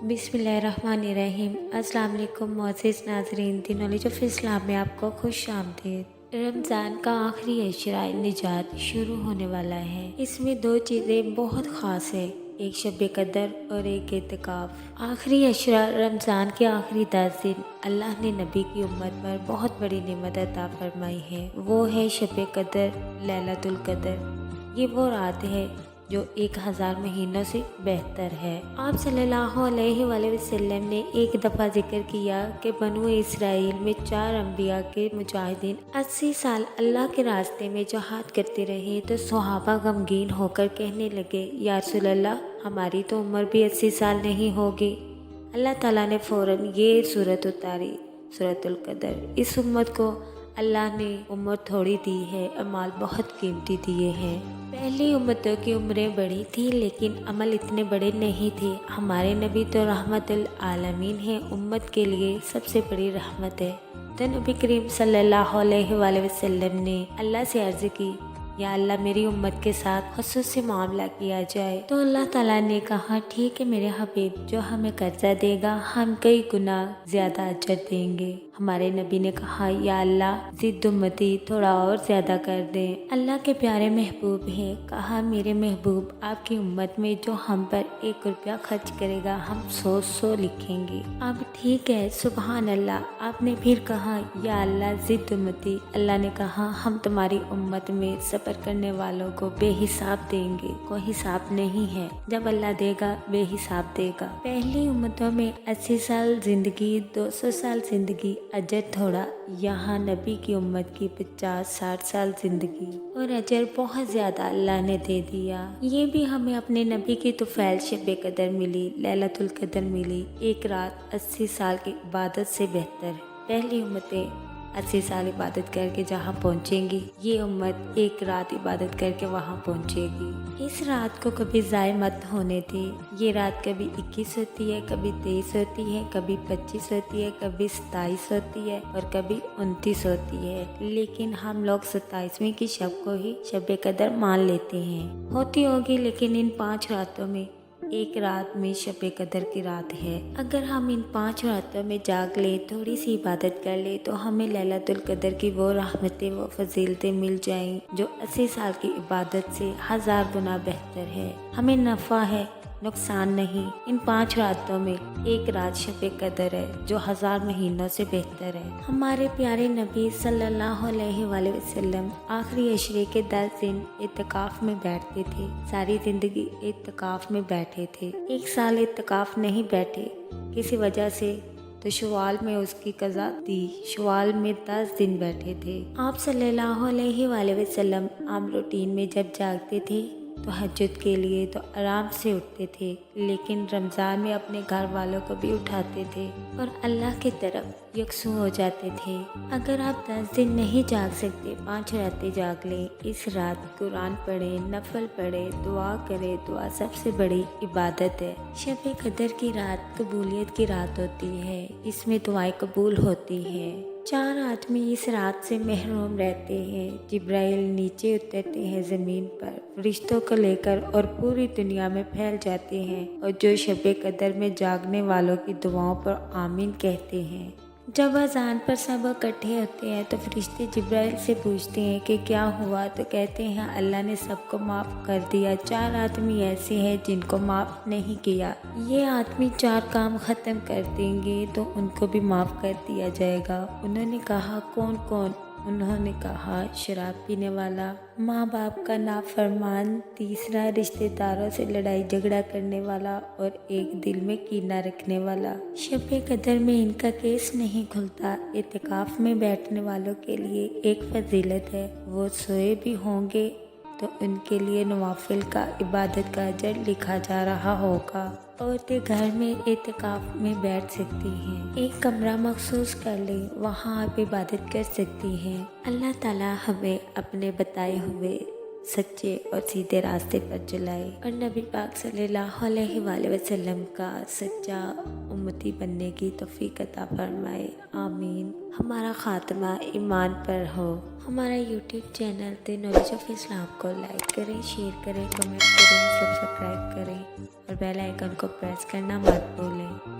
बिस्मिल्लाहिर्रहमानिर्रहीम। अस्सलाम वालेकुम मोअज़्ज़िज़ नाज़रीन, दी नॉलेज ऑफ इस्लाम में आपको खुश आमदीद। रमज़ान का आखिरी अशरा निजात शुरू होने वाला है। इसमें दो चीज़ें बहुत ख़ास है, एक शब कदर और एक एतिकाफ़। आखिरी अशरा रमज़ान के आखिरी 10 दिन अल्लाह ने नबी की उम्मत पर बहुत बड़ी नेमत अता फरमाई है। वो है शब कदर, लैलतुल कदर। ये वो रात है जो 1000 महीनों से बेहतर है। आप सल्लल्लाहु अलैहि वसल्लम ने एक दफ़ा जिक्र किया कि बनु इसराइल में 4 अम्बिया के मुजाहिदीन 80 साल अल्लाह के रास्ते में जहाद करते रहे, तो सहाबा गमगीन होकर कहने लगे, या रसूल अल्लाह, हमारी तो उम्र भी 80 साल नहीं होगी। अल्लाह ताला ने फ़ौरन ये सूरत उतारी, सूरतुल कदर। इस उम्मत को अल्लाह ने उम्र थोड़ी दी है, अमाल बहुत कीमती दिए हैं। पहली उम्मतों की उम्रें बड़ी थी लेकिन अमल इतने बड़े नहीं थे। हमारे नबी तो रहमतुल आलमीन हैं, उम्मत के लिए सबसे बड़ी रहमत है। तो नबी करीम सल्लल्लाहु अलैहि वसल्लम ने अल्लाह से अर्ज़ की, या अल्लाह, मेरी उम्मत के साथ ख़ुसूसी मामला किया जाए। तो अल्लाह ताला ने कहा, ठीक है मेरे हबीब, जो हमें कर्जा देगा हम कई गुना ज़्यादा अजर देंगे। हमारे नबी ने कहा, या अल्लाह, जिद उम्मती थोड़ा और ज़्यादा कर दें। अल्लाह के प्यारे महबूब हैं, कहा, मेरे महबूब, आपकी उम्मत में जो हम पर 1 रुपया खर्च करेगा हम 100 लिखेंगे। अब ठीक है, सुबहान अल्लाह। आपने फिर कहा, या अल्लाह, जिद उम्मती। अल्लाह ने कहा, हम तुम्हारी उम्मत में सफ़र करने वालों को बेहिसाब देंगे, कोई हिसाब नहीं है। जब अल्लाह देगा बेहिसाब देगा। पहली उम्मतों में 80 साल जिंदगी, 200 साल जिंदगी, अजर थोड़ा। यहाँ नबी की उम्मत की 50-60 साल जिंदगी और अजर बहुत ज़्यादा अल्लाह ने दे दिया। ये भी हमें अपने नबी की तुफैल शब कदर मिली, लैलतुल कदर मिली। एक रात 80 साल की इबादत से बेहतर है। पहली उम्मतें 80 साल इबादत करके जहाँ पहुँचेंगी, ये उम्मत एक रात इबादत करके वहाँ पहुँचेगी। इस रात को कभी ज़ाय मत होने दी। ये रात कभी 21 होती है, कभी 23 होती है, कभी 25 होती है, कभी 27 होती है और कभी 29 होती है। लेकिन हम लोग 27वीं की शब को ही शब कदर मान लेते हैं। होती होगी, लेकिन इन 5 रातों में एक रात में शब कदर की रात है। अगर हम इन 5 रातों में जाग ले, थोड़ी सी इबादत कर ले, तो हमें लैलतुल कदर की वो रहमतें, वो फजीलतें मिल जाएं जो 80 साल की इबादत से 1000 गुना बेहतर है। हमें नफ़ा है, नुकसान नहीं। इन 5 रातों में एक रात शब कदर है जो 1000 महीनों से बेहतर है। हमारे प्यारे नबी सल्लल्लाहु अलैहि वसल्लम आखिरी अशरे के 10 दिन इत्तिकाफ में बैठते थे। सारी जिंदगी इत्तिकाफ में बैठे थे। 1 साल इत्तिकाफ नहीं बैठे किसी वजह से, तो शवाल में उसकी कज़ा थी। शवाल में 10 दिन बैठे थे। आप सल्लल्लाहु अलैहि वसल्लम आम रूटीन में जब जागते थे तो हज्जत के लिए तो आराम से उठते थे, लेकिन रमज़ान में अपने घर वालों को भी उठाते थे और अल्लाह की तरफ यकसू हो जाते थे। अगर आप 10 दिन नहीं जाग सकते, 5 रातें जाग लें। इस रात कुरान पढ़ें, नफल पढ़ें, दुआ करें। दुआ सबसे बड़ी इबादत है। शब कदर की रात कबूलियत की रात होती है। इसमें दुआएं कबूल होती हैं। 4 आदमी इस रात से महरूम रहते हैं। जिब्राइल नीचे उतरते हैं ज़मीन पर फरिश्तों को लेकर और पूरी दुनिया में फैल जाते हैं, और जो शब कदर में जागने वालों की दुआओं पर आमीन कहते हैं। जब अज़ान पर सब इकट्ठे होते हैं तो फरिश्ते जिब्राइल से पूछते हैं कि क्या हुआ, तो कहते हैं अल्लाह ने सबको माफ़ कर दिया। 4 आदमी ऐसे हैं जिनको माफ़ नहीं किया। ये आदमी 4 काम ख़त्म कर देंगे तो उनको भी माफ़ कर दिया जाएगा। उन्होंने कहा, कौन कौन? उन्होंने कहा, शराब पीने वाला, माँ बाप का नाफरमान, तीसरा रिश्तेदारों से लड़ाई झगड़ा करने वाला, और एक दिल में कीना रखने वाला। शब कदर में इनका केस नहीं खुलता। इत्तिकाफ में बैठने वालों के लिए एक फजीलत है, वो सोए भी होंगे तो उनके लिए नवाफिल का इबादत का अजर लिखा जा रहा होगा। औरतें घर में इत्तिकाफ में बैठ सकती हैं। एक कमरा मखसूस कर लें, वहाँ आप इबादत कर सकती हैं। अल्लाह ताला हमें अपने बताए हुए सच्चे और सीधे रास्ते पर चलाए और नबी पाक सल्लल्लाहु अलैहि वसल्लम का सच्चा उम्मती बनने की तौफीक अता फरमाए। आमीन। हमारा खात्मा ईमान पर हो। हमारा YouTube channel the knowledge of Islam को लाइक करें, शेयर करें, कमेंट करें, सब्सक्राइब करें और बेल आइकन को प्रेस करना मत भूलें।